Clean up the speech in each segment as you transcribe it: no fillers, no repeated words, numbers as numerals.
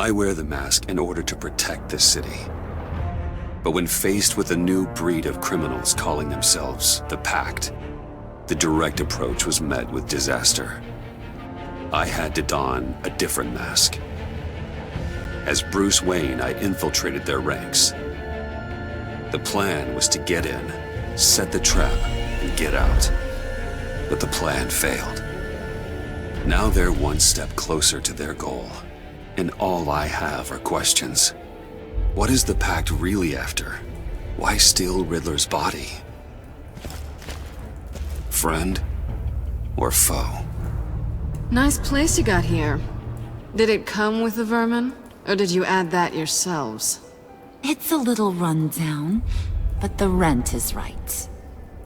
I wear the mask in order to protect this city. But when faced with a new breed of criminals calling themselves the Pact, the direct approach was met with disaster. I had to don a different mask. As Bruce Wayne, I infiltrated their ranks. The plan was to get in, set the trap, and get out. But the plan failed. Now they're one step closer to their goal, and all I have are questions. What is the Pact really after? Why steal Riddler's body? Friend or foe? Nice place you got here. Did it come with the vermin? Or did you add that yourselves? It's a little run down, but the rent is right.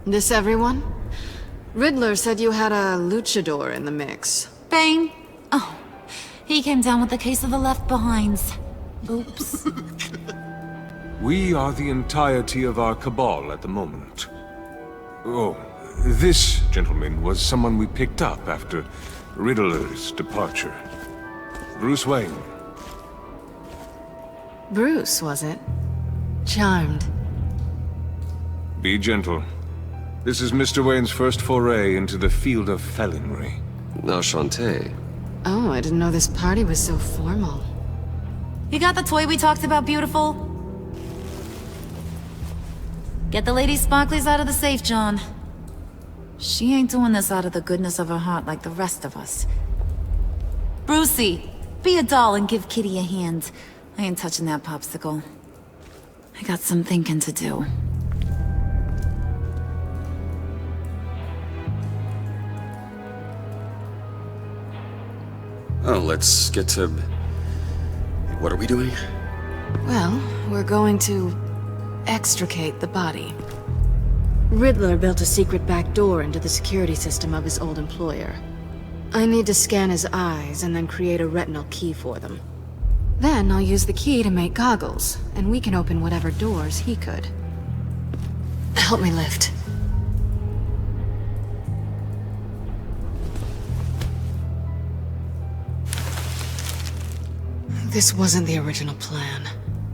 This everyone? Riddler said you had a luchador in the mix. Bane? Oh, he came down with a case of the left behinds. Oops. We are the entirety of our cabal at the moment. Oh, this gentleman was someone we picked up after Riddler's departure. Bruce Wayne. Bruce, was it? Charmed. Be gentle. This is Mr. Wayne's first foray into the field of felonry. Enchanté. Oh, I didn't know this party was so formal. You got the toy we talked about, beautiful? Get the lady sparklies out of the safe, John. She ain't doing this out of the goodness of her heart like the rest of us. Brucey, be a doll and give Kitty a hand. I ain't touching that popsicle. I got some thinking to do. Oh, let's get to... What are we doing? Well, we're going to extricate the body. Riddler built a secret back door into the security system of his old employer. I need to scan his eyes and then create a retinal key for them. Then I'll use the key to make goggles, and we can open whatever doors he could. Help me lift. This wasn't the original plan.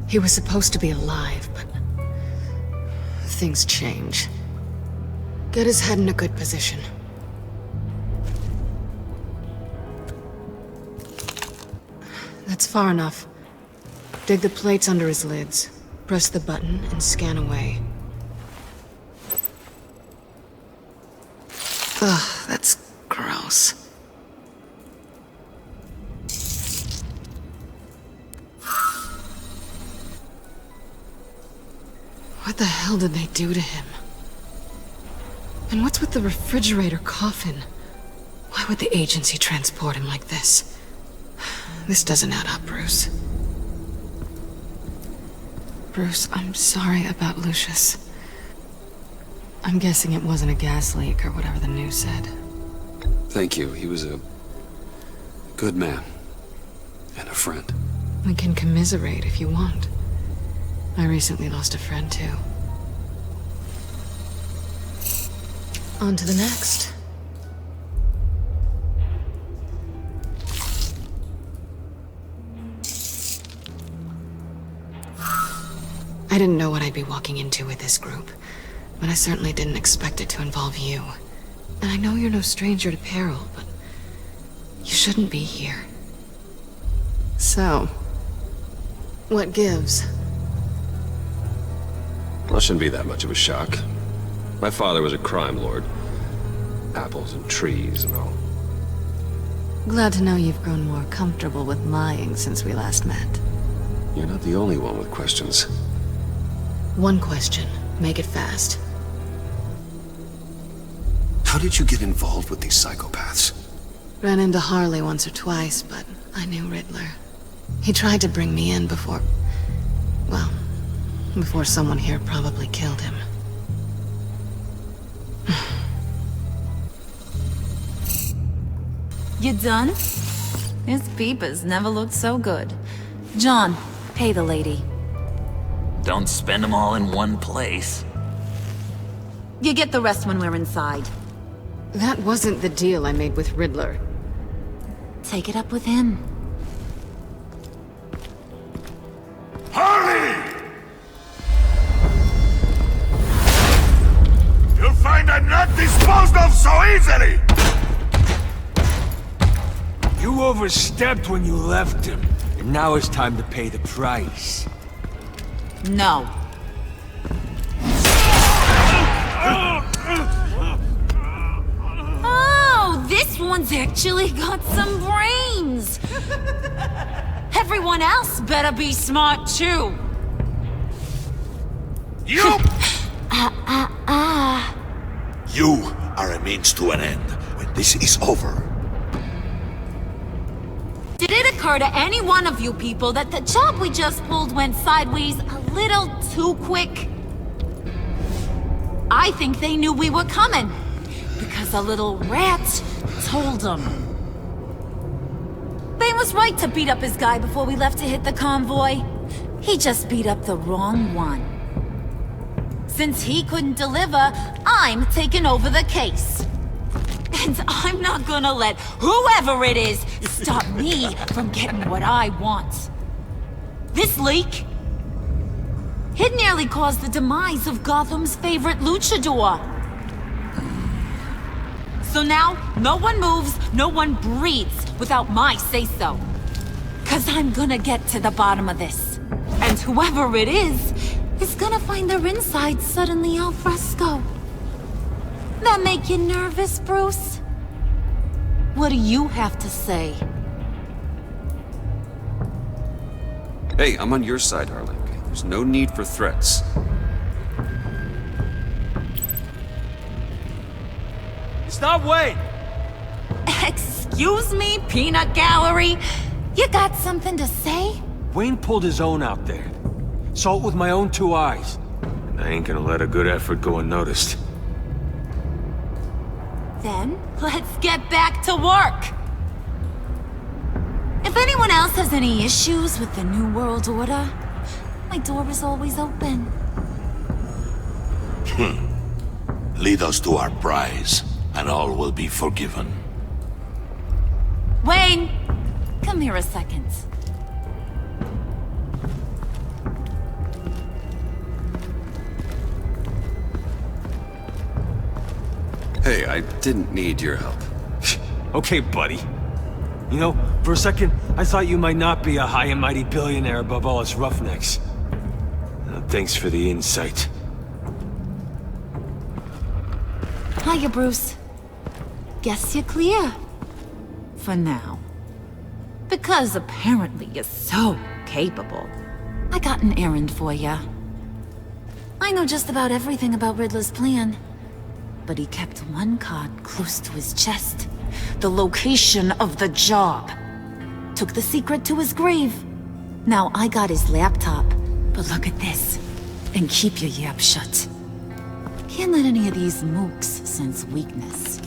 He was supposed to be alive, but... things change. Get his head in a good position. That's far enough. Dig the plates under his lids. Press the button and scan away. Ugh, that's gross. What the hell did they do to him? And what's with the refrigerator coffin? Why would the agency transport him like this? This doesn't add up, Bruce. Bruce, I'm sorry about Lucius. I'm guessing it wasn't a gas leak or whatever the news said. Thank you. He was a good man. And a friend. We can commiserate if you want. I recently lost a friend, too. On to the next. I didn't know what I'd be walking into with this group, but I certainly didn't expect it to involve you. And I know you're no stranger to peril, but you shouldn't be here. So, what gives? Well, it shouldn't be that much of a shock. My father was a crime lord. Apples and trees and all. Glad to know you've grown more comfortable with lying since we last met. You're not the only one with questions. One question. Make it fast. How did you get involved with these psychopaths? Ran into Harley once or twice, but I knew Riddler. He tried to bring me in before... well, before someone here probably killed him. You done? His peepers never looked so good. John, pay the lady. Don't spend them all in one place. You get the rest when we're inside. That wasn't the deal I made with Riddler. Take it up with him. so easily! You overstepped when you left him, and now it's time to pay the price. No. Oh, this one's actually got some brains. Everyone else better be smart too. You! You are a means to an end. When this is over, Did it occur to any one of you people that the job we just pulled went sideways a little too quick? I think they knew we were coming, because a little rat told them. Bane was right to beat up his guy before we left to hit the convoy. He just beat up the wrong one. Since he couldn't deliver, I'm taking over the case. And I'm not gonna let whoever it is stop me from getting what I want. This leak, it nearly caused the demise of Gotham's favorite luchador. So now, no one moves, no one breathes without my say-so. 'Cause I'm gonna get to the bottom of this. And whoever it is gonna find their insides suddenly al fresco. That make you nervous, Bruce? What do you have to say? Hey, I'm on your side, darling. There's no need for threats. Stop, Wayne! Excuse me, peanut gallery? You got something to say? Wayne pulled his own out there. Saw it with my own 2 eyes. And I ain't gonna let a good effort go unnoticed. Then, let's get back to work! If anyone else has any issues with the New World Order, my door is always open. lead us to our prize, and all will be forgiven. Wayne! Come here a second. Hey, I didn't need your help. Okay, buddy. You know, for a second, I thought you might not be a high and mighty billionaire above all us roughnecks. Thanks for the insight. Hiya, Bruce. Guess you're clear. For now. Because apparently you're so capable. I got an errand for you. I know just about everything about Riddler's plan. But he kept one card close to his chest. The location of the job. Took the secret to his grave. Now I got his laptop. But look at this. And keep your yap shut. Can't let any of these mooks sense weakness.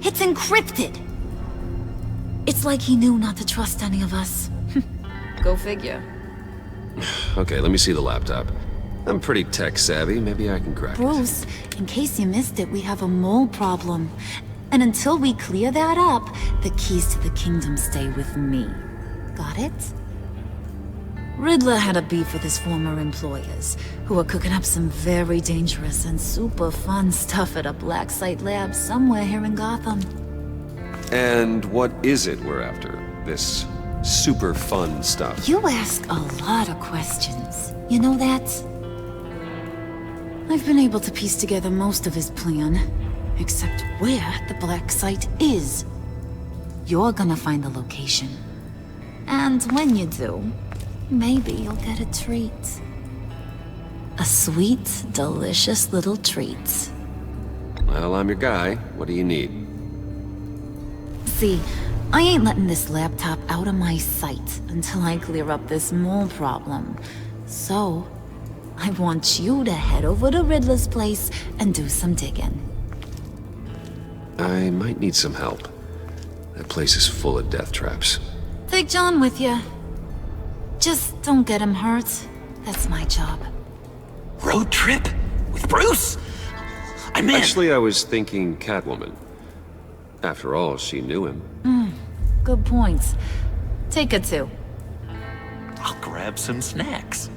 It's encrypted! It's like he knew not to trust any of us. Go figure. Okay, let me see the laptop. I'm pretty tech savvy. Maybe I can crack it. Bruce, in case you missed it, we have a mole problem. And until we clear that up, the keys to the kingdom stay with me. Got it? Riddler had a beef with his former employers, who are cooking up some very dangerous and super fun stuff at a black site lab somewhere here in Gotham. And what is it we're after? This super fun stuff? You ask a lot of questions. You know that? I've been able to piece together most of his plan, except where the black site is. You're gonna find the location. And when you do, maybe you'll get a treat. A sweet, delicious little treat. Well, I'm your guy. What do you need? See, I ain't letting this laptop out of my sight until I clear up this mole problem. So, I want you to head over to Riddler's place and do some digging. I might need some help. That place is full of death traps. Take John with you. Just don't get him hurt. That's my job. Road trip? With Bruce? I'm in. Actually, I was thinking Catwoman. After all, she knew him. Good points. Take her too. I'll grab some snacks.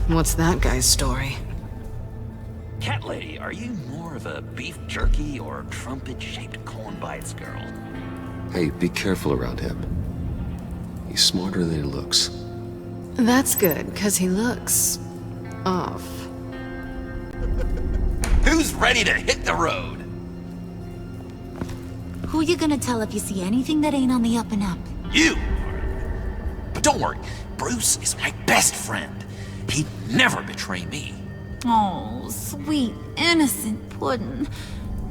What's that guy's story? Cat lady, are you more of a beef jerky or trumpet-shaped corn bites girl? Hey, be careful around him. He's smarter than he looks. That's good, because he looks... off. Who's ready to hit the road? Who you gonna tell if you see anything that ain't on the up and up? You! But don't worry, Bruce is my best friend. He'd never betray me. Oh, sweet, innocent puddin'.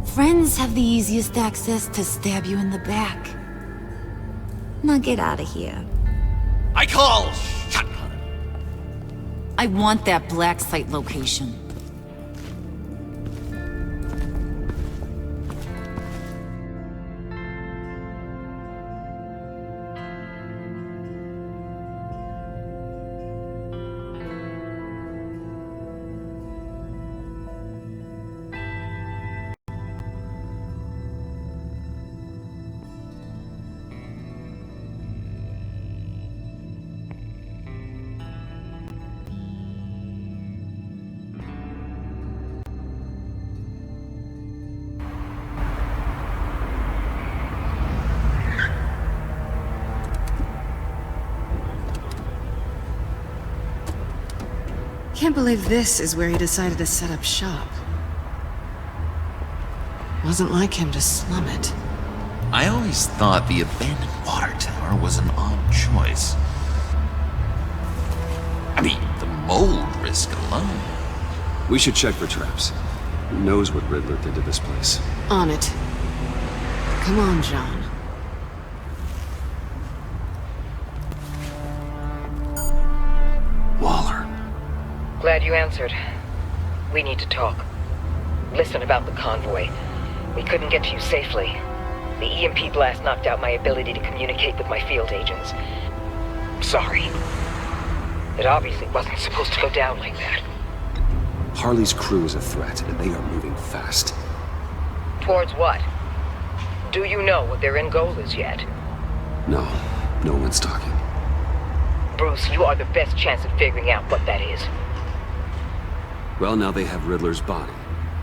Friends have the easiest access to stab you in the back. Now get out of here. I call shotgun. I want that black site location. Can't believe this is where he decided to set up shop. Wasn't like him to slum it. I always thought the abandoned water tower was an odd choice. I mean, the mold risk alone. We should check for traps. Who knows what Riddler did to this place? On it. Come on, John. Waller. Glad you answered. We need to talk. Listen about the convoy. We couldn't get to you safely. The EMP blast knocked out my ability to communicate with my field agents. Sorry. It obviously wasn't supposed to go down like that. Harley's crew is a threat, and they are moving fast. Towards what? Do you know what their end goal is yet? No, no one's talking. Bruce, you are the best chance at figuring out what that is. Well, now they have Riddler's body.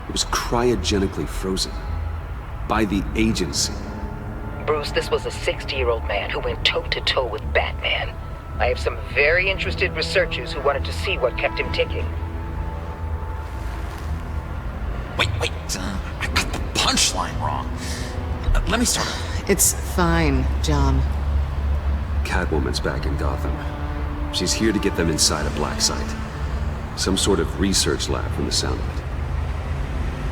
It was cryogenically frozen. By the agency. Bruce, this was a 60-year-old man who went toe-to-toe with Batman. I have some very interested researchers who wanted to see what kept him ticking. Wait, I got the punchline wrong. Let me start over. It's fine, John. Catwoman's back in Gotham. She's here to get them inside a black site. Some sort of research lab from the sound of it.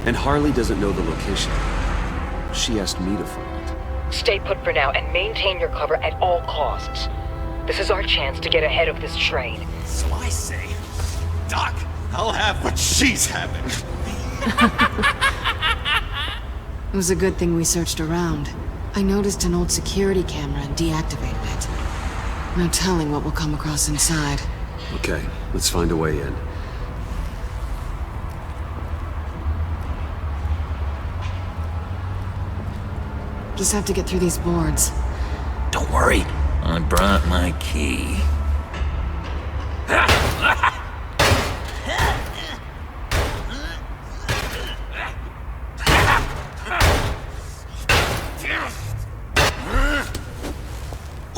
And Harley doesn't know the location. She asked me to find it. Stay put for now and maintain your cover at all costs. This is our chance to get ahead of this train. So I say, Doc, I'll have what she's having. It was a good thing we searched around. I noticed an old security camera and deactivated it. No telling what we'll come across inside. Okay, let's find a way in. Just have to get through these boards. Don't worry, I brought my key.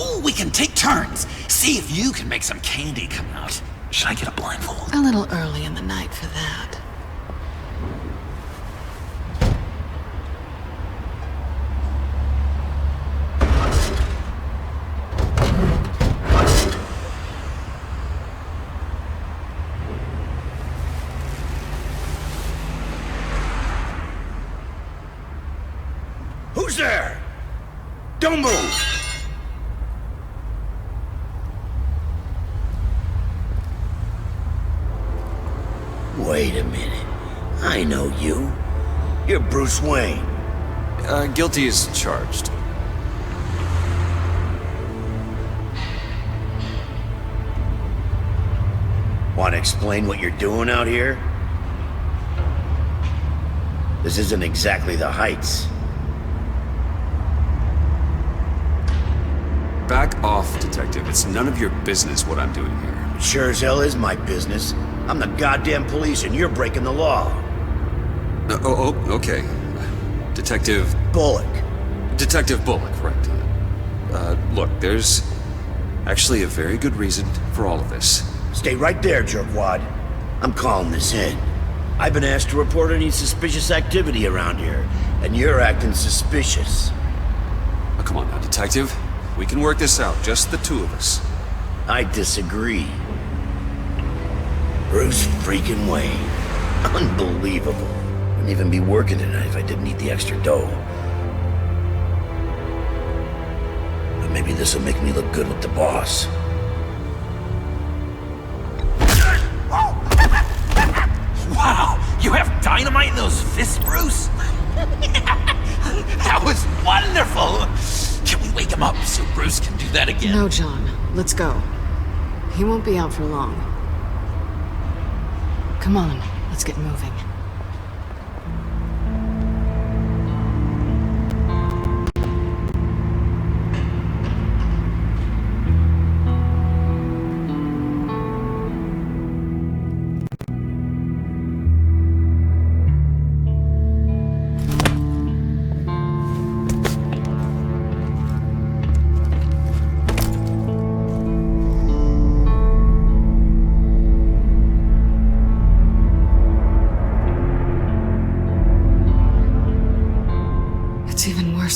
Ooh, we can take turns. See if you can make some candy come out. Should I get a blindfold? A little early in the night for that. Who's there? Don't move! Wait a minute. I know you. You're Bruce Wayne. Guilty as charged. Want to explain what you're doing out here? This isn't exactly the Heights. Back off, Detective. It's none of your business what I'm doing here. It sure as hell is my business. I'm the goddamn police and you're breaking the law. Okay. Detective Bullock. Right. Look, there's actually a very good reason for all of this. Stay right there, jerkwad. I'm calling this in. I've been asked to report any suspicious activity around here, and you're acting suspicious. Oh, come on now, Detective. We can work this out, just the two of us. I disagree. Bruce freaking Wayne. Unbelievable. Wouldn't even be working tonight if I didn't need the extra dough. But maybe this will make me look good with the boss. Wow, you have dynamite in those fists, Bruce? That was wonderful! Can we wake him up so Bruce can do that again? No, John. Let's go. He won't be out for long. Come on, let's get moving.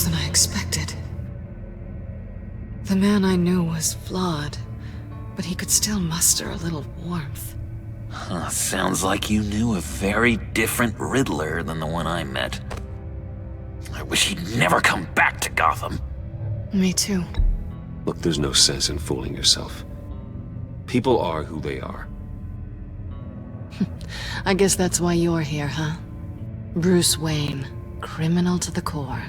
Than I expected. The man I knew was flawed, but he could still muster a little warmth. Huh, sounds like you knew a very different Riddler than the one I met. I wish he'd never come back to Gotham. Me too. Look, there's no sense in fooling yourself. People are who they are. I guess that's why you're here, huh? Bruce Wayne, criminal to the core.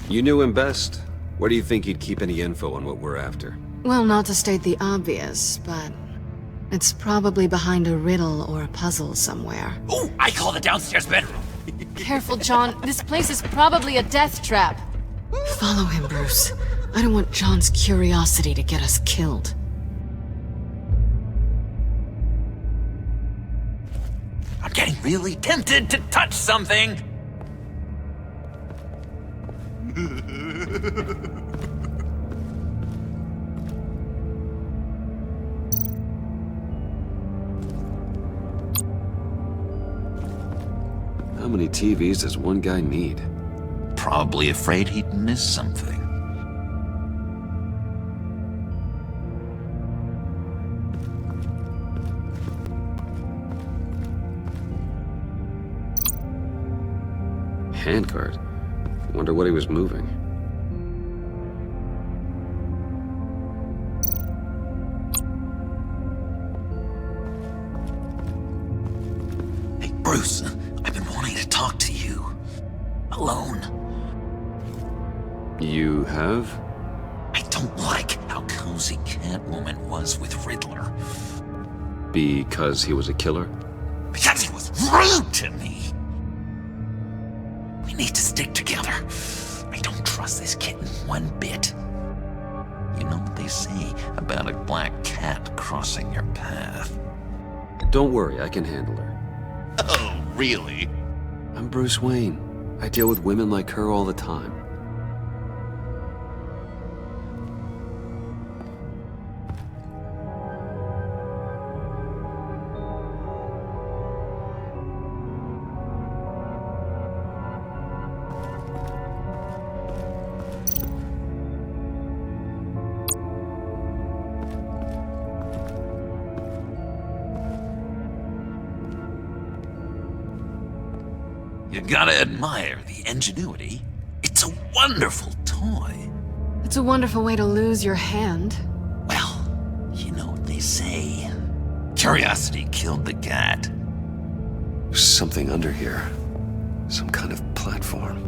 You knew him best. Where do you think he'd keep any info on what we're after? Well, not to state the obvious, but it's probably behind a riddle or a puzzle somewhere. Ooh, I call the downstairs bedroom. Careful, John. This place is probably a death trap. Follow him, Bruce. I don't want John's curiosity to get us killed. I'm getting really tempted to touch something. How many TVs does one guy need? Probably afraid he'd miss something. Handcart. Wonder what he was moving. Hey, Bruce, I've been wanting to talk to you. Alone. You have? I don't like how cozy Catwoman was with Riddler. Because he was a killer? Because he was rude to me! We need to stick together. I don't trust this kitten one bit. You know what they say about a black cat crossing your path? Don't worry, I can handle her. Oh, really? I'm Bruce Wayne. I deal with women like her all the time. You gotta admire the ingenuity. It's a wonderful toy. It's a wonderful way to lose your hand. Well, you know what they say. Curiosity killed the cat. There's something under here. Some kind of platform.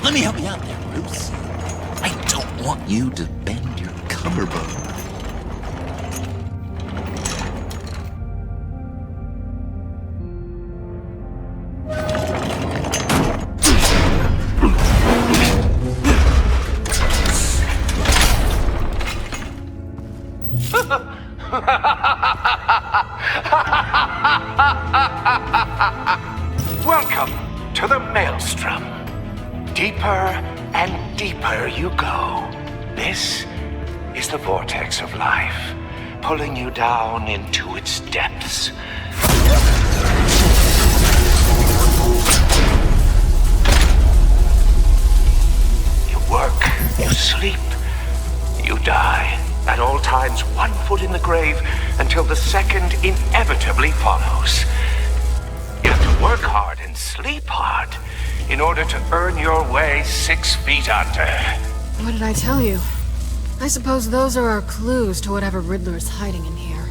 Let me help you out there, Bruce. I don't want you to bend your collarbone. and deeper you go. This is the vortex of life, pulling you down into its depths. You work, you sleep, you die. At all times, 1 foot in the grave until the second inevitably follows. You have to work hard and sleep hard in order to earn your way 6 feet under. What did I tell you? I suppose those are our clues to whatever Riddler is hiding in here.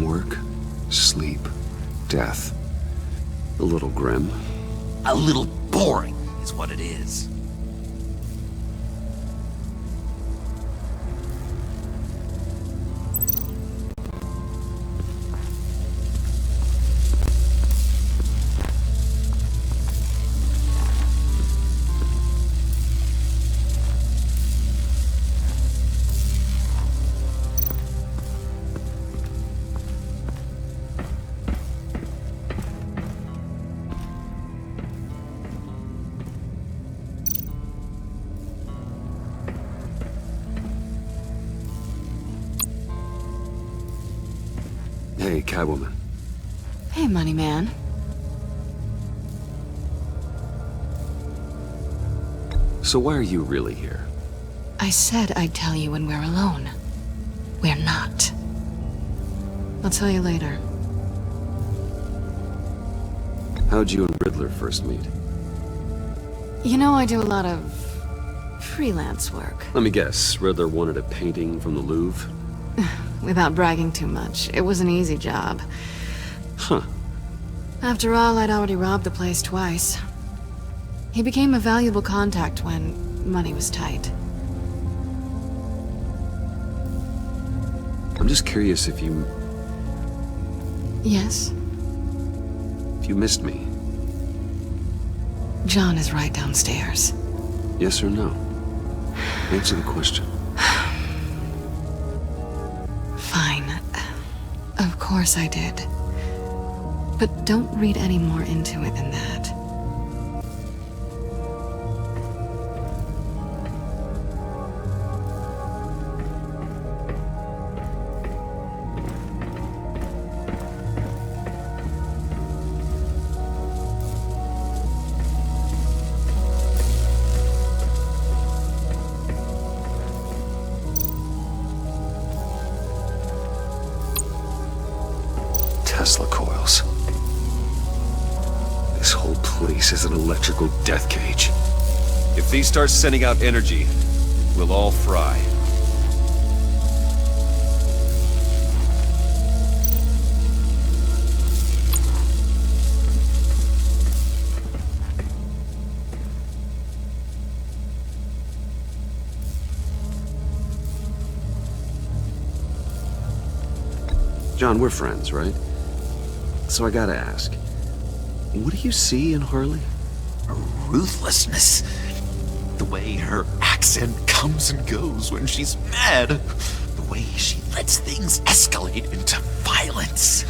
Work, sleep, death. A little grim. A little boring is what it is. Hey, Catwoman. Hey, Money Man. So why are you really here? I said I'd tell you when we're alone. We're not. I'll tell you later. How'd you and Riddler first meet? You know, I do a lot of freelance work. Let me guess, Riddler wanted a painting from the Louvre? Without bragging too much, it was an easy job. Huh. After all, I'd already robbed the place twice. He became a valuable contact when money was tight. I'm just curious if you Yes? missed me. John is right downstairs. Yes or no? Answer the question. Fine. Of course I did. But don't read any more into it than that. Tesla coils. This whole place is an electrical death cage. If these start sending out energy, we'll all fry. John, we're friends, right? So I gotta ask, what do you see in Harley? Her ruthlessness. The way her accent comes and goes when she's mad. The way she lets things escalate into violence.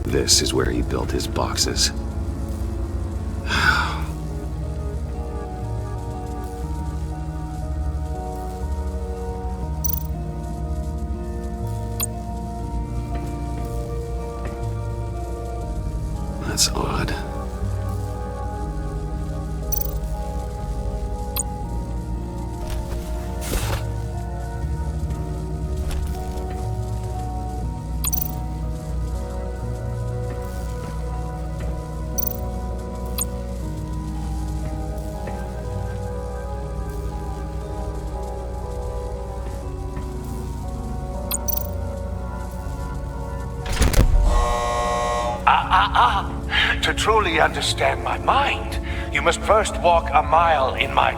This is where he built his boxes. That's odd. To truly understand my mind, you must first walk a mile in my...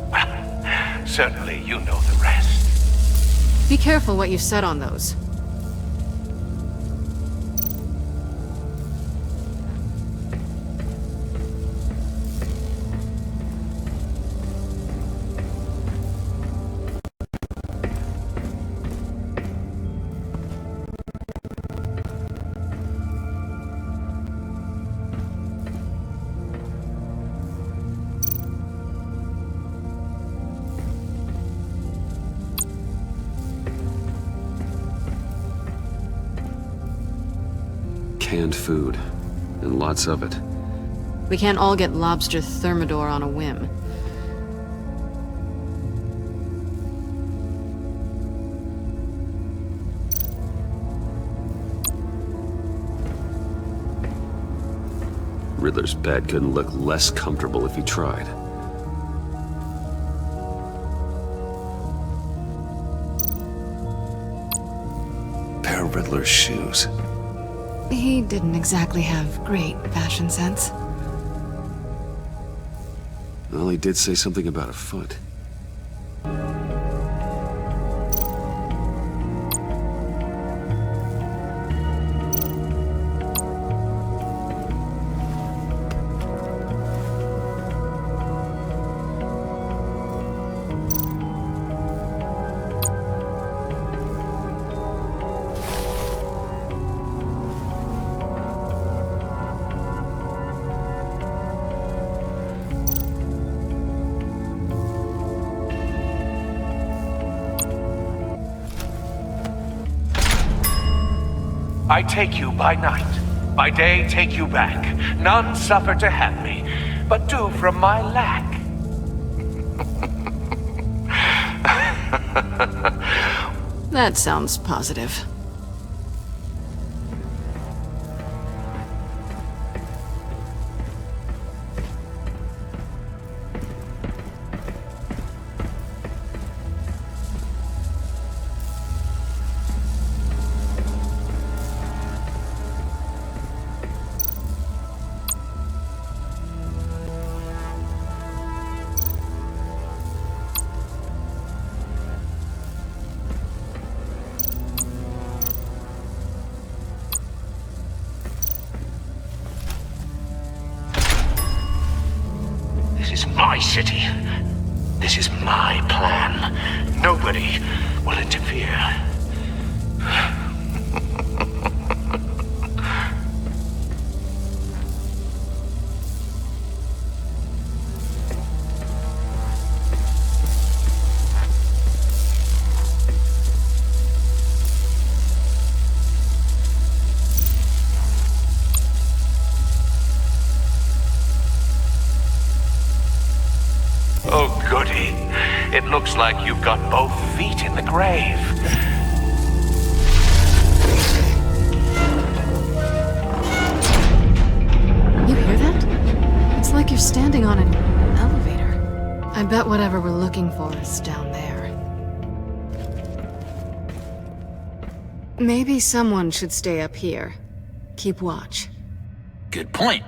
Well, certainly you know the rest. Be careful what you said on those. Canned food, and lots of it. We can't all get lobster thermidor on a whim. Riddler's bed couldn't look less comfortable if he tried. Pair of Riddler's shoes. He didn't exactly have great fashion sense. Well, he did say something about a foot. I take you by night, by day take you back. None suffer to have me, but do from my lack. That sounds positive. This is my city. This is my plan. Nobody will interfere. Oh, goody. It looks like you've got both feet in the grave. You hear that? It's like you're standing on an elevator. I bet whatever we're looking for is down there. Maybe someone should stay up here. Keep watch. Good point.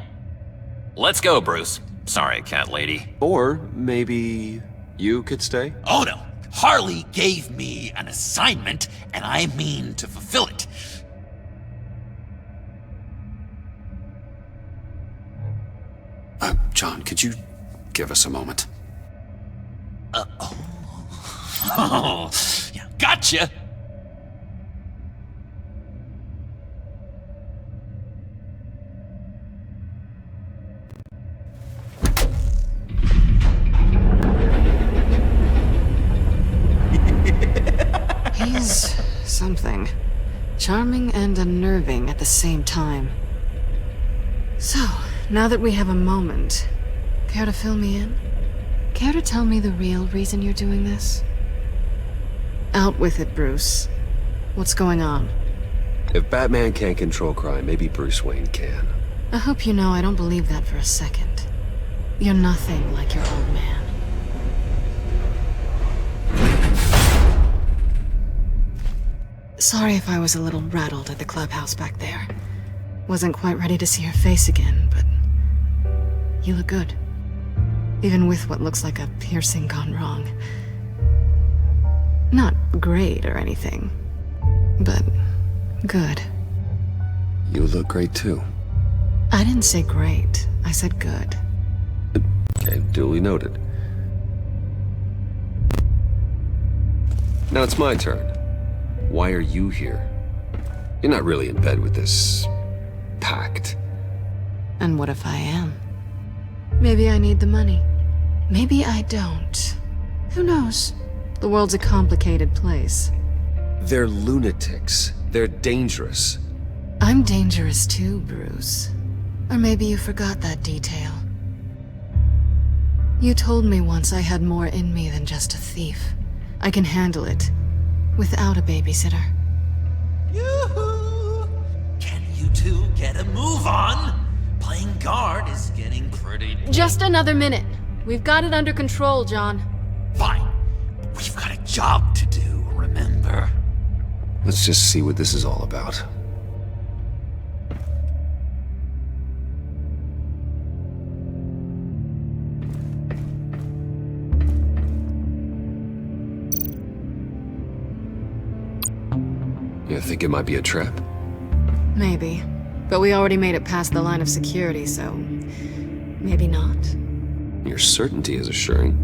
Let's go, Bruce. Sorry, cat lady. Or maybe you could stay? Oh no. Harley gave me an assignment, and I mean to fulfill it. John, could you give us a moment? Oh, yeah, gotcha. He's something. Charming and unnerving at the same time. So, now that we have a moment, care to fill me in? Care to tell me the real reason you're doing this? Out with it, Bruce. What's going on? If Batman can't control crime, maybe Bruce Wayne can. I hope you know I don't believe that for a second. You're nothing like your old man. Sorry if I was a little rattled at the clubhouse back there. Wasn't quite ready to see your face again, but you look good. Even with what looks like a piercing gone wrong. Not great or anything, but good. You look great too. I didn't say great, I said good. Okay, duly noted. Now it's my turn. Why are you here? You're not really in bed with this pact. And what if I am? Maybe I need the money. Maybe I don't. Who knows? The world's a complicated place. They're lunatics. They're dangerous. I'm dangerous too, Bruce. Or maybe you forgot that detail. You told me once I had more in me than just a thief. I can handle it, without a babysitter. Yoo-hoo! Can you two get a move on? Playing guard is getting pretty... Just another minute. We've got it under control, John. Fine. We've got a job to do, remember? Let's just see what this is all about. You think it might be a trap? Maybe. But we already made it past the line of security, so... maybe not. Your certainty is assuring.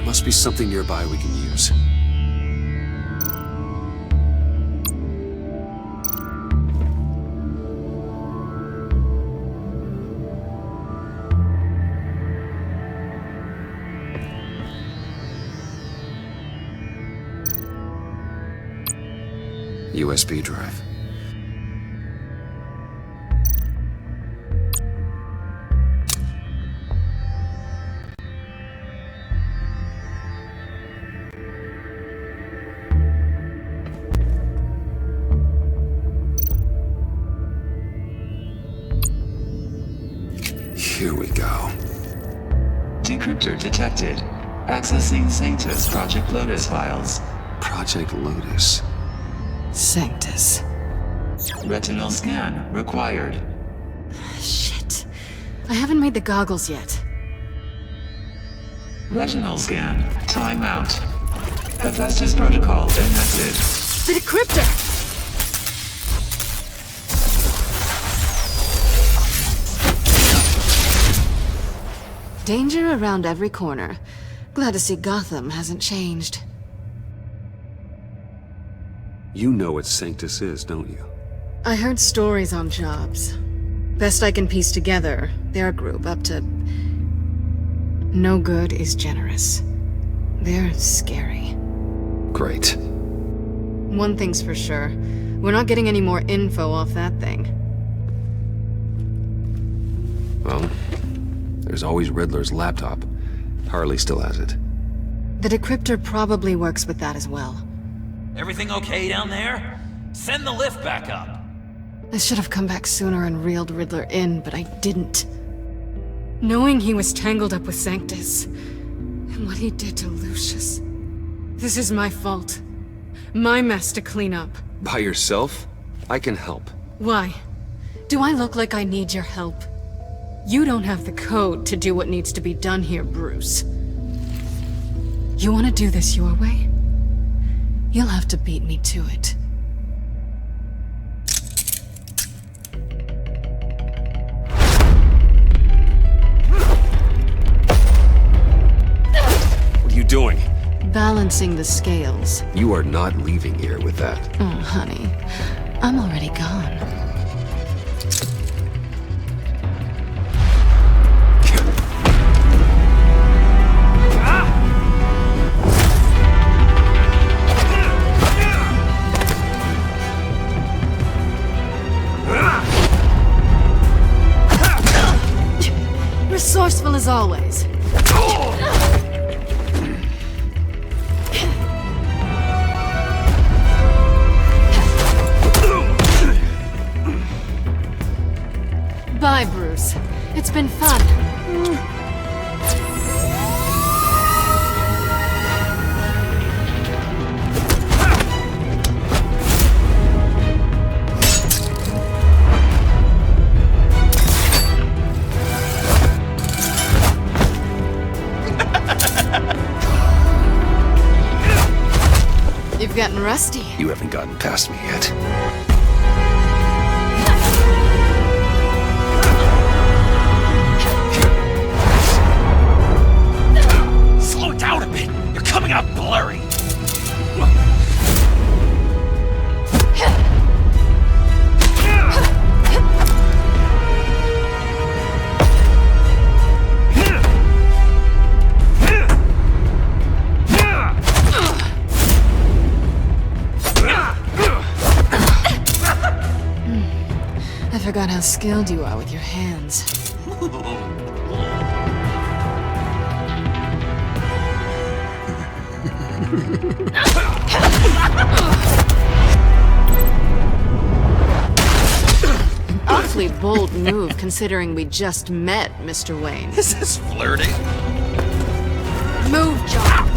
Must be something nearby we can use. USB drive. Here we go. Decryptor detected. Accessing Sanctus Project Lotus files. Project Lotus. Sanctus. Retinal scan required. Shit. I haven't made the goggles yet. Retinal scan. Timeout. Hephaestus protocol enacted. The decryptor! Danger around every corner. Glad to see Gotham hasn't changed. You know what Sanctus is, don't you? I heard stories on jobs. Best I can piece together, their group up to... no good is generous. They're scary. Great. One thing's for sure. We're not getting any more info off that thing. Well, there's always Riddler's laptop. Harley still has it. The decryptor probably works with that as well. Everything okay down there? Send the lift back up. I should have come back sooner and reeled Riddler in, but I didn't. Knowing he was tangled up with Sanctus, and what he did to Lucius. This is my fault. My mess to clean up. By yourself? I can help. Why? Do I look like I need your help? You don't have the code to do what needs to be done here, Bruce. You want to do this your way? You'll have to beat me to it. What are you doing? Balancing the scales. You are not leaving here with that. Oh, honey. I'm already gone. always. Bye, Bruce. It's been fun. You've gotten rusty. You haven't gotten past me yet. Slow down a bit. You're coming out blurry. I forgot how skilled you are with your hands. Awfully bold move, considering we just met, Mr. Wayne. Is this flirting? Move, John.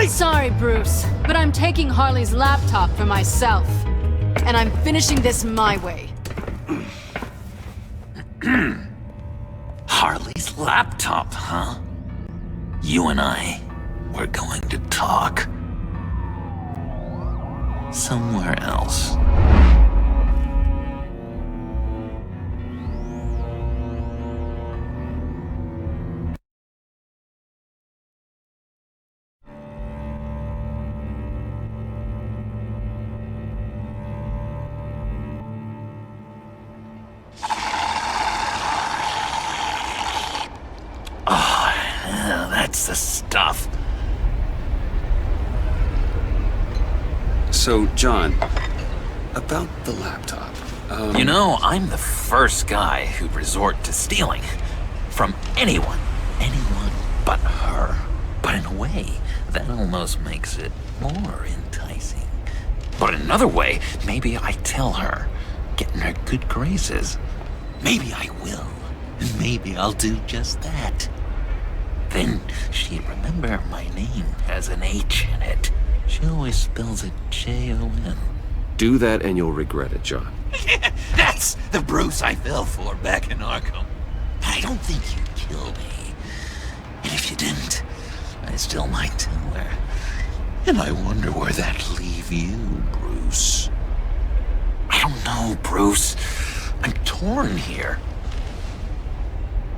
Sorry, Bruce, but I'm taking Harley's laptop for myself. And I'm finishing this my way. Harley's laptop, huh? You and I, we're going to talk. Somewhere else. That's the stuff. So, John, about the laptop. You know, I'm the first guy who'd resort to stealing. From anyone. Anyone but her. But in a way, that almost makes it more enticing. But in another way, maybe I tell her, get in her good graces. Maybe I will. And maybe I'll do just that. Then she'd remember my name has an H in it. She always spells it J-O-N. Do that and you'll regret it, John. That's the Bruce I fell for back in Arkham. I don't think you'd kill me. And if you didn't, I still might tell her. And I wonder where that'd leave you, Bruce. I don't know, Bruce. I'm torn here.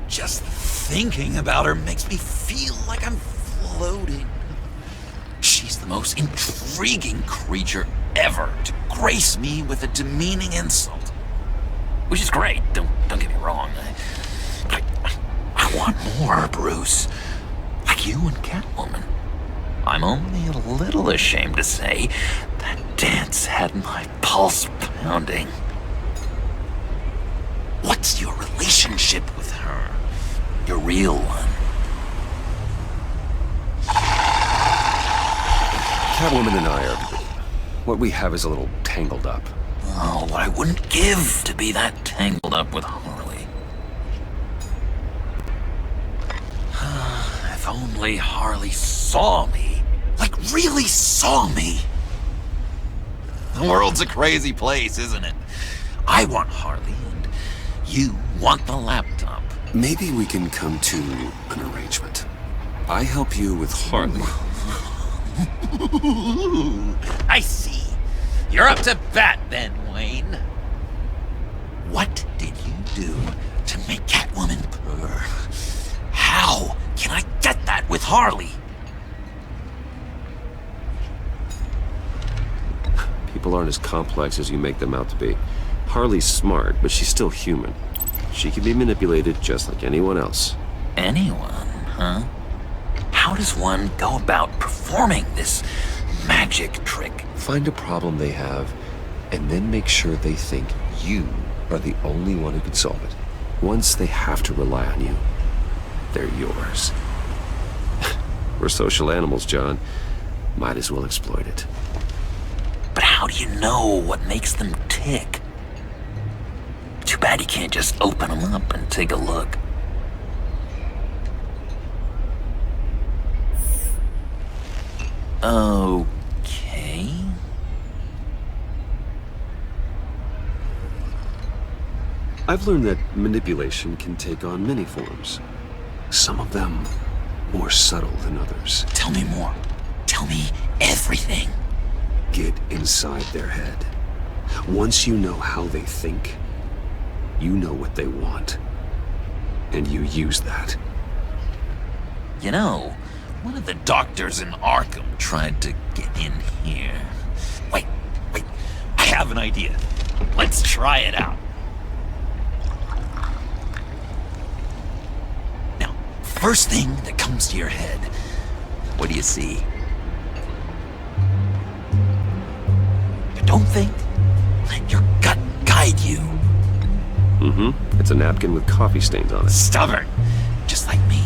Just thinking about her makes me feel like I'm floating. She's the most intriguing creature ever to grace me with a demeaning insult. Which is great, don't get me wrong. I want more, Bruce. Like you and Catwoman. I'm only a little ashamed to say that dance had my pulse pounding. What's your relationship with her? Your real one? Catwoman and I are... what we have is a little tangled up. Oh, what I wouldn't give to be that tangled up with Harley. If only Harley saw me. Like, really saw me. The world's a crazy place, isn't it? I want Harley, and you want the laptop. Maybe we can come to an arrangement. I help you with Harley. I see. You're up to bat then, Wayne. What did you do to make Catwoman purr? How can I get that with Harley? People aren't as complex as you make them out to be. Harley's smart, but she's still human. She can be manipulated just like anyone else. Anyone, huh? How does one go about performing this magic trick? Find a problem they have, and then make sure they think you are the only one who can solve it. Once they have to rely on you, they're yours. We're social animals, John. Might as well exploit it. But how do you know what makes them tick? Too bad you can't just open them up and take a look. Okay. I've learned that manipulation can take on many forms. Some of them more subtle than others. Tell me more. Tell me everything. Get inside their head. Once you know how they think, you know what they want. And you use that. You know, one of the doctors in Arkham tried to get in here. Wait. I have an idea. Let's try it out. Now, first thing that comes to your head, what do you see? But don't think. Let your gut guide you. Mm-hmm. It's a napkin with coffee stains on it. Stubborn. Just like me.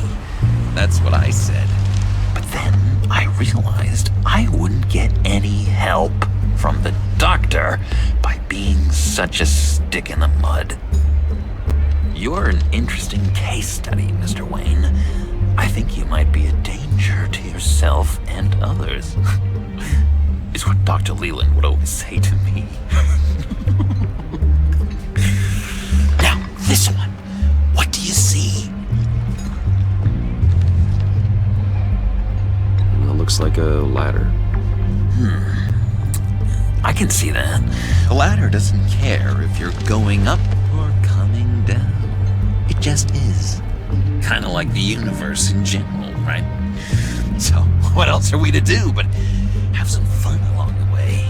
That's what I said. But then I realized I wouldn't get any help from the doctor by being such a stick in the mud. You're an interesting case study, Mr. Wayne. I think you might be a danger to yourself and others. Is what Dr. Leland would always say to me. Now, this one. What do you see? Well, looks like a ladder. I can see that. The ladder doesn't care if you're going up or coming down. It just is. Kind of like the universe in general, right? So, what else are we to do but have some fun along the way?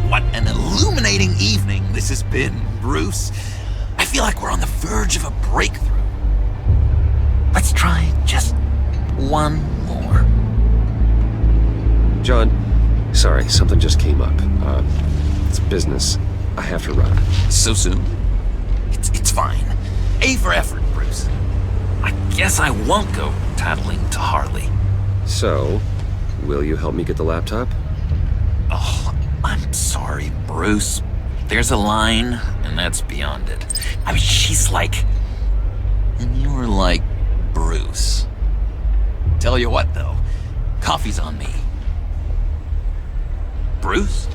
What an illuminating evening this has been, Bruce. I feel like we're on the verge of a breakthrough. Let's try just one more. John, sorry, something just came up. It's business. I have to run. So soon? It's fine. A for effort, Bruce. I guess I won't go tattling to Harley. So, will you help me get the laptop? Oh, I'm sorry, Bruce. There's a line, and that's beyond it. I mean, she's like... And you're like Bruce. Tell you what, though. Coffee's on me. Bruce?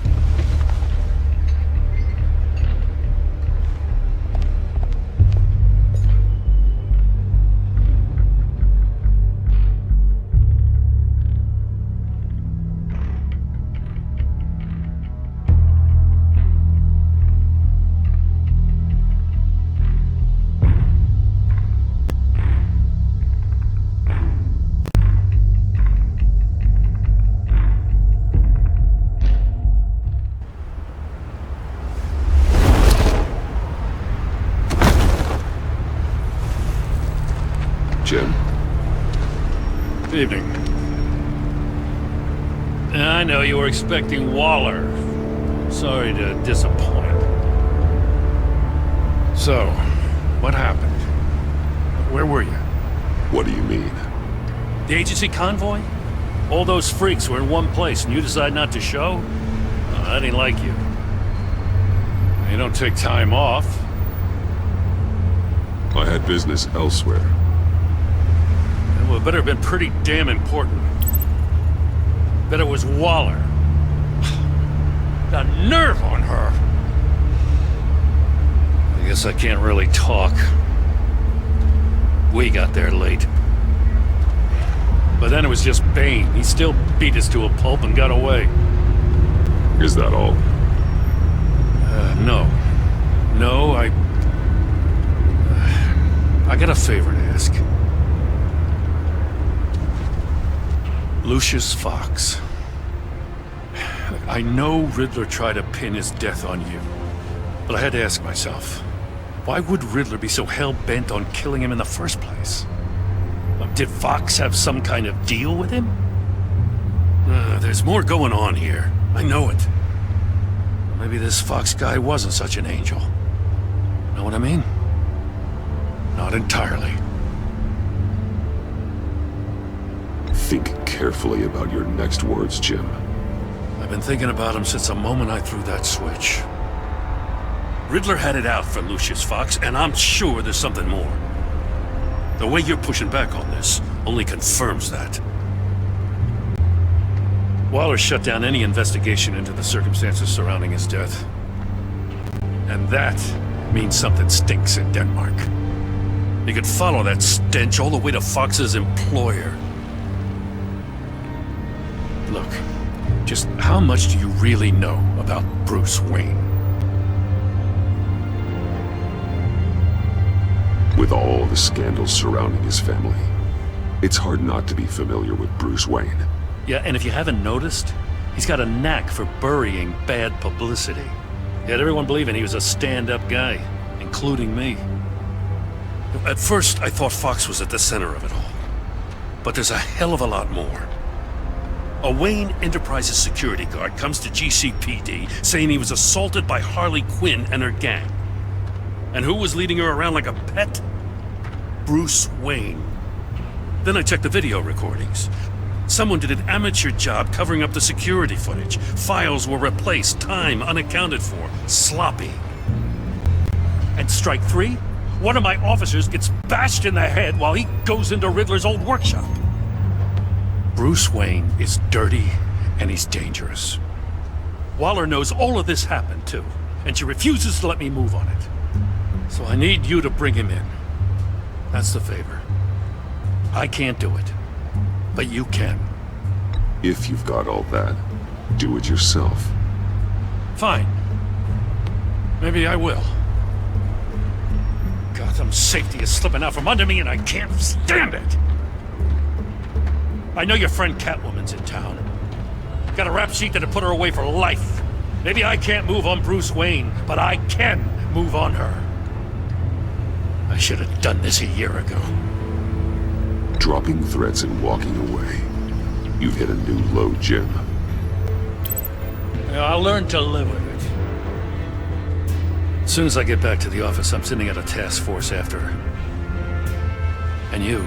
Jim. Evening. I know you were expecting Waller. Sorry to disappoint. So, what happened? Where were you? What do you mean? The agency convoy? All those freaks were in one place and you decide not to show? That ain't like you. You don't take time off. I had business elsewhere. Well, it better have been pretty damn important. Bet it was Waller. The nerve on her! I guess I can't really talk. We got there late. But then it was just Bane. He still beat us to a pulp and got away. Is that all? No. No, I got a favor to ask. Lucius Fox. I know Riddler tried to pin his death on you, but I had to ask myself, why would Riddler be so hell-bent on killing him in the first place? Did Fox have some kind of deal with him? There's more going on here. I know it. Maybe this Fox guy wasn't such an angel. Know what I mean? Not entirely. Think carefully about your next words, Jim. I've been thinking about him since the moment I threw that switch. Riddler had it out for Lucius Fox, and I'm sure there's something more. The way you're pushing back on this only confirms that. Waller shut down any investigation into the circumstances surrounding his death. And that means something stinks in Denmark. You could follow that stench all the way to Fox's employer. Look, just how much do you really know about Bruce Wayne? With all the scandals surrounding his family, it's hard not to be familiar with Bruce Wayne. Yeah, and if you haven't noticed, he's got a knack for burying bad publicity. He had everyone believing he was a stand-up guy, including me. At first, I thought Fox was at the center of it all. But there's a hell of a lot more. A Wayne Enterprises security guard comes to GCPD saying he was assaulted by Harley Quinn and her gang. And who was leading her around like a pet? Bruce Wayne. Then I checked the video recordings. Someone did an amateur job covering up the security footage. Files were replaced, time unaccounted for, sloppy. And strike three? One of my officers gets bashed in the head while he goes into Riddler's old workshop. Bruce Wayne is dirty and he's dangerous. Waller knows all of this happened too, and she refuses to let me move on it. So I need you to bring him in. That's the favor. I can't do it, but you can. If you've got all that, do it yourself. Fine. Maybe I will. Gotham's safety is slipping out from under me and I can't stand it! I know your friend Catwoman's in town. Got a rap sheet that'd put her away for life. Maybe I can't move on Bruce Wayne, but I can move on her. I should have done this a year ago. Dropping threats and walking away. You've hit a new low, Jim. Yeah, I'll learn to live with it. As soon as I get back to the office, I'm sending out a task force after her. And you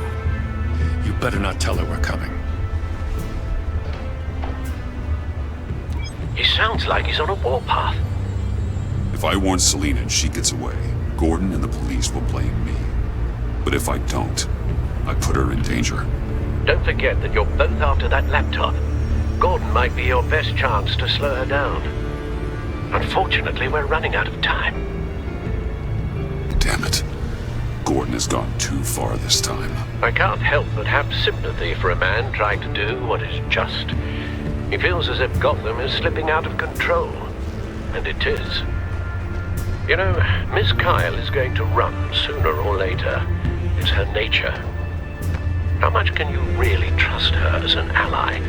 better not tell her we're coming. He sounds like he's on a warpath. If I warn Selina and she gets away, Gordon and the police will blame me. But if I don't, I put her in danger. Don't forget that you're both after that laptop. Gordon might be your best chance to slow her down. Unfortunately, we're running out of time. Damn it. Gordon has gone too far this time. I can't help but have sympathy for a man trying to do what is just. He feels as if Gotham is slipping out of control. And it is. You know, Miss Kyle is going to run sooner or later. It's her nature. How much can you really trust her as an ally?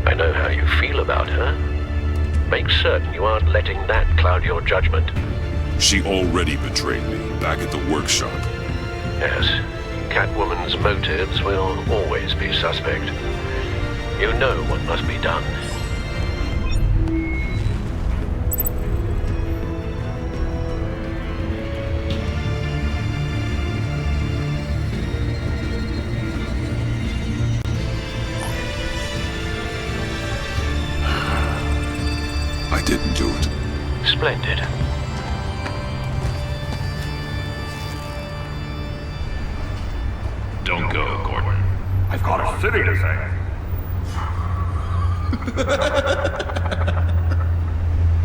I know how you feel about her. Make certain you aren't letting that cloud your judgment. She already betrayed me back at the workshop. Yes, Catwoman's motives will always be suspect. You know what must be done. I didn't do it. Splendid. Don't go, Gordon. I've got a city to save.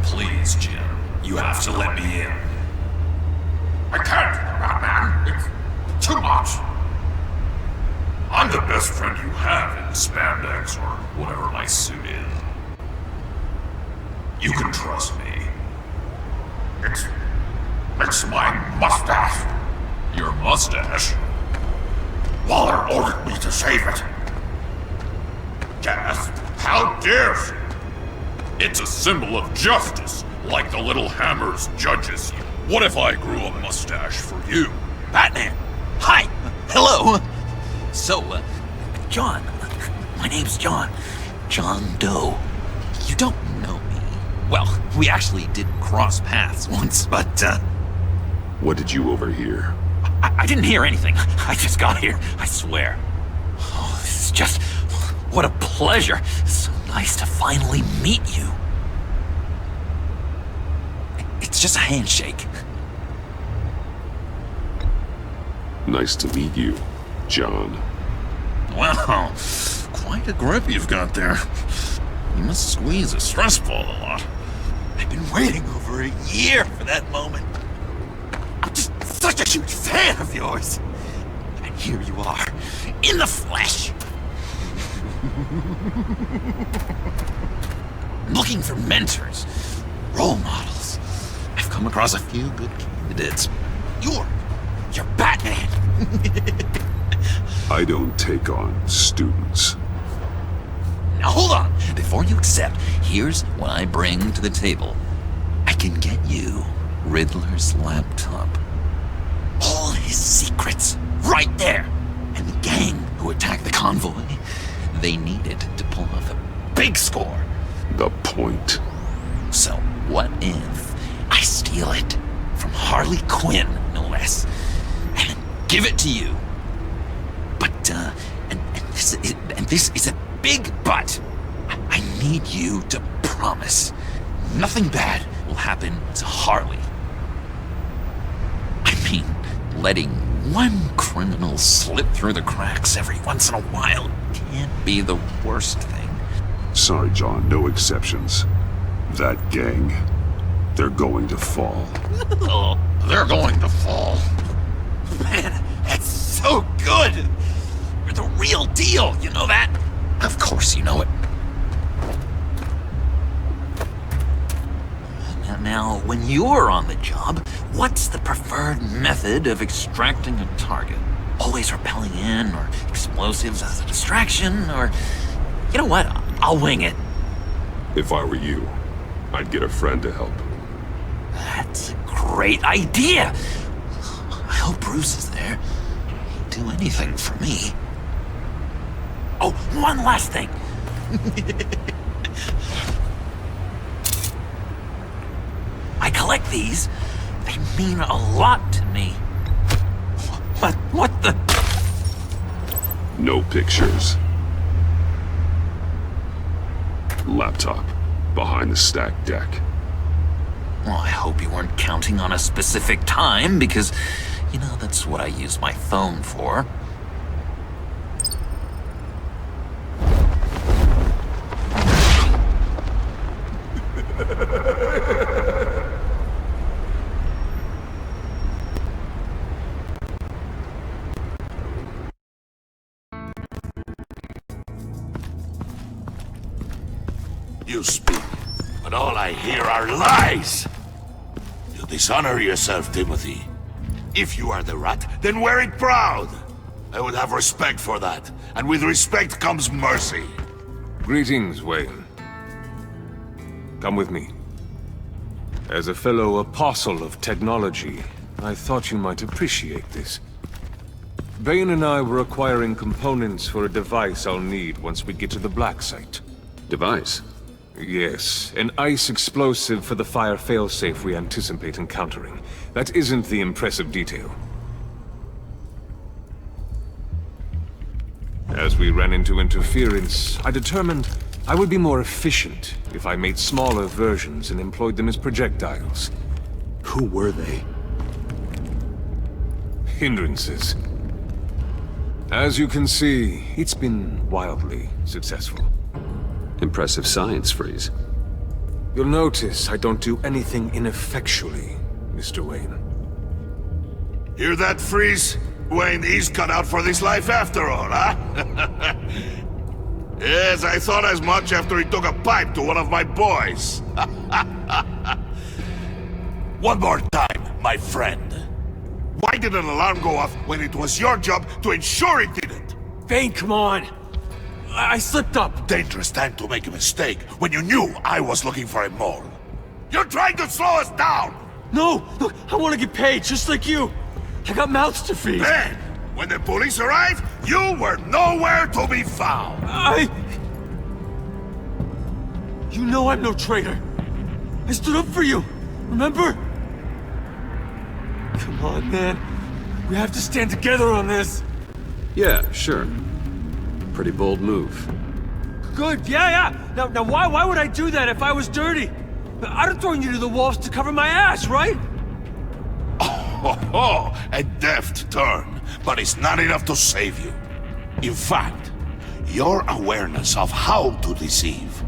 Please, Jim. You have to let me in. I can't, Batman. It's too much. I'm the best friend you have in spandex or whatever my suit is. You can trust me. It's my mustache. Your mustache? Waller ordered me to shave it. Yes, how dare she? It's a symbol of justice, like the little hammers judges you. What if I grew a mustache for you? Batman! Hi! Hello! So, John. My name's John. John Doe. You don't know me. Well, we actually did cross paths once, but, What did you overhear? I didn't hear anything. I just got here, I swear. Oh, this is just... What a pleasure. So nice to finally meet you. It's just a handshake. Nice to meet you, John. Wow, quite a grip you've got there. You must squeeze a stress ball a lot. I've been waiting over a year for that moment. I'm just such a huge fan of yours. And here you are, in the flesh. Looking for mentors, role models. I've come across a few good candidates. You're Batman. I don't take on students. Now hold on. Before you accept, here's what I bring to the table. I can get you Riddler's laptop. All his secrets, right there. And the gang who attacked the convoy, they needed to pull off a big score. The point. So what if I steal it from Harley Quinn, no less, and give it to you? But, and this is a big but. I need you to promise nothing bad will happen to Harley. I mean, letting one criminal slip through the cracks every once in a while can't be the worst thing. Sorry, John, no exceptions. That gang, they're going to fall. Oh, they're going to fall. Man, that's so good! You're the real deal, you know that? Of course you know it. Now, when you're on the job, what's the preferred method of extracting a target? Always rappelling in, or explosives as a distraction, or... You know what? I'll wing it. If I were you, I'd get a friend to help. That's a great idea! I hope Bruce is there. He'd do anything for me. Oh, one last thing. I collect these. They mean a lot to me. But what the... No pictures. Laptop. Behind the stacked deck. Well, I hope you weren't counting on a specific time, because, you know, that's what I use my phone for. You speak, but all I hear are lies! You dishonor yourself, Timothy. If you are the rat, then wear it proud! I would have respect for that, and with respect comes mercy. Greetings, Wayne. Come with me. As a fellow apostle of technology, I thought you might appreciate this. Bane and I were acquiring components for a device I'll need once we get to the Black Site. Device? Yes, an ice explosive for the fire failsafe we anticipate encountering. That isn't the impressive detail. As we ran into interference, I determined I would be more efficient if I made smaller versions and employed them as projectiles. Who were they? Hindrances. As you can see, it's been wildly successful. Impressive science, Freeze. You'll notice I don't do anything ineffectually, Mr. Wayne. Hear that, Freeze? Wayne, he's cut out for this life after all, huh? Yes, I thought as much after he took a pipe to one of my boys. One more time, my friend. Why did an alarm go off when it was your job to ensure it didn't? Bane, come on. I slipped up. Dangerous time to make a mistake when you knew I was looking for a mole. You're trying to slow us down! No! Look, I want to get paid, just like you. I got mouths to feed. Then, when the police arrived, you were nowhere to be found. You know I'm no traitor. I stood up for you, remember? Come on, man. We have to stand together on this. Yeah, sure. Pretty bold move. Good, yeah. Now why would I do that if I was dirty? I'd have thrown you to the wolves to cover my ass, right? Oh, a deft turn, but it's not enough to save you. In fact, your awareness of how to deceive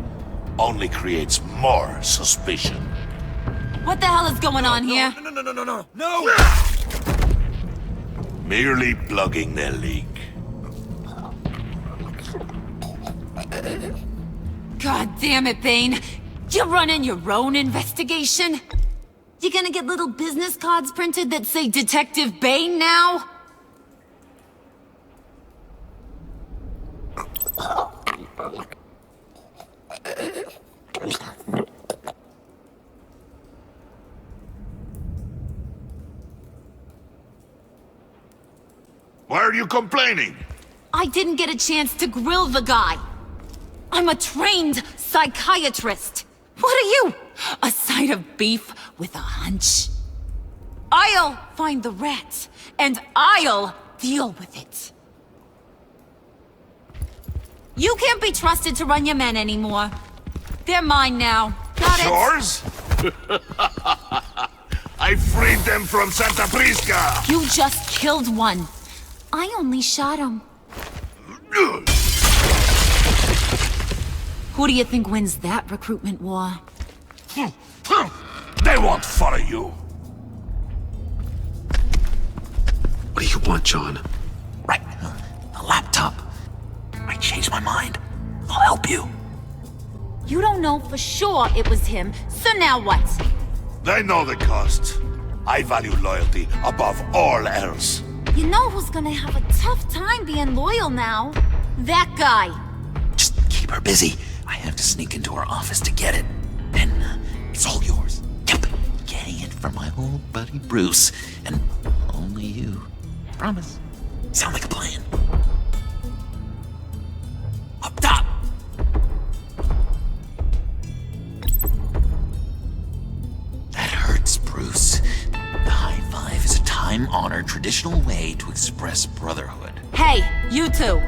only creates more suspicion. What the hell is going on here? No! Merely plugging the leak. God damn it, Bane. You're running your own investigation? You gonna get little business cards printed that say Detective Bane now? Why are you complaining? I didn't get a chance to grill the guy. I'm a trained psychiatrist. What are you? A side of beef with a hunch? I'll find the rat, and I'll deal with it. You can't be trusted to run your men anymore. They're mine now. Got it? Yours? I freed them from Santa Prisca! You just killed one. I only shot him. Who do you think wins that recruitment war? They won't follow you. What do you want, John? Right. A laptop. I changed my mind. I'll help you. You don't know for sure it was him, so now what? They know the cost. I value loyalty above all else. You know who's gonna have a tough time being loyal now? That guy. Just keep her busy. I have to sneak into her office to get it. Then, it's all yours. Yep. Getting it from my old buddy Bruce. And only you. Promise. Sound like a plan. Up top! That hurts, Bruce. The high five is a time-honored traditional way to express brotherhood. Hey, you two.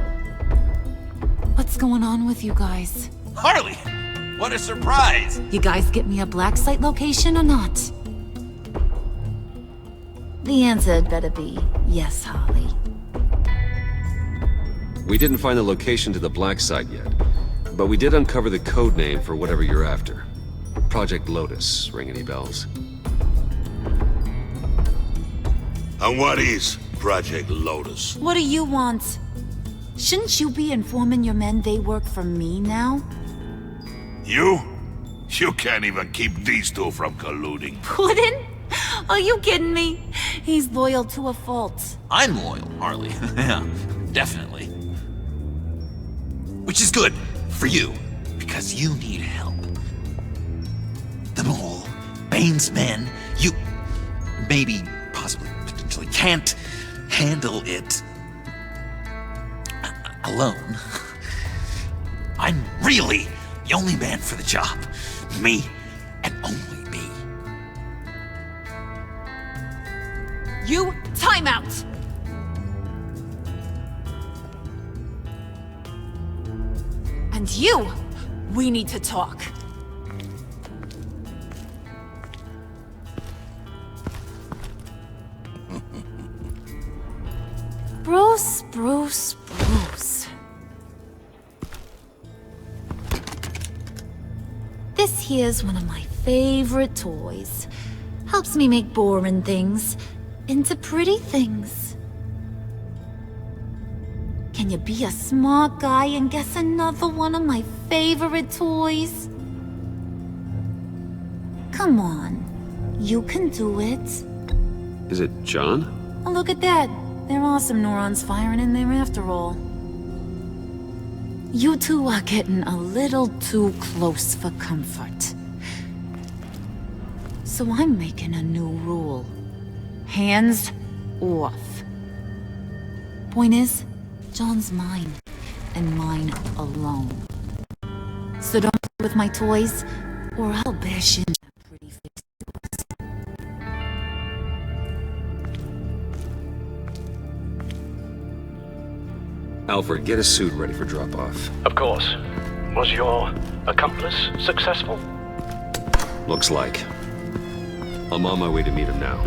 What's going on with you guys? Harley! What a surprise! You guys get me a black site location or not? The answer had better be yes, Harley. We didn't find the location to the black site yet, but we did uncover the code name for whatever you're after. Project Lotus. Ring any bells? And what is Project Lotus? What do you want? Shouldn't you be informing your men they work for me now? You? You can't even keep these two from colluding. Puddin'? Are you kidding me? He's loyal to a fault. I'm loyal, Harley. Yeah, definitely. Which is good for you, because you need help. The mole, Bane's men, you maybe, possibly, potentially can't handle it alone. I'm really the only man for the job. Me, and only me. You, time out! And you, we need to talk. Bruce. This here's one of my favorite toys. Helps me make boring things into pretty things. Can you be a smart guy and guess another one of my favorite toys? Come on. You can do it. Is it John? Oh, look at that. There are some neurons firing in there after all. You two are getting a little too close for comfort. So I'm making a new rule. Hands off. Point is, John's mine, and mine alone. So don't play with my toys, or I'll bash in that pretty face. Alfred, get a suit ready for drop-off. Of course. Was your accomplice successful? Looks like. I'm on my way to meet him now.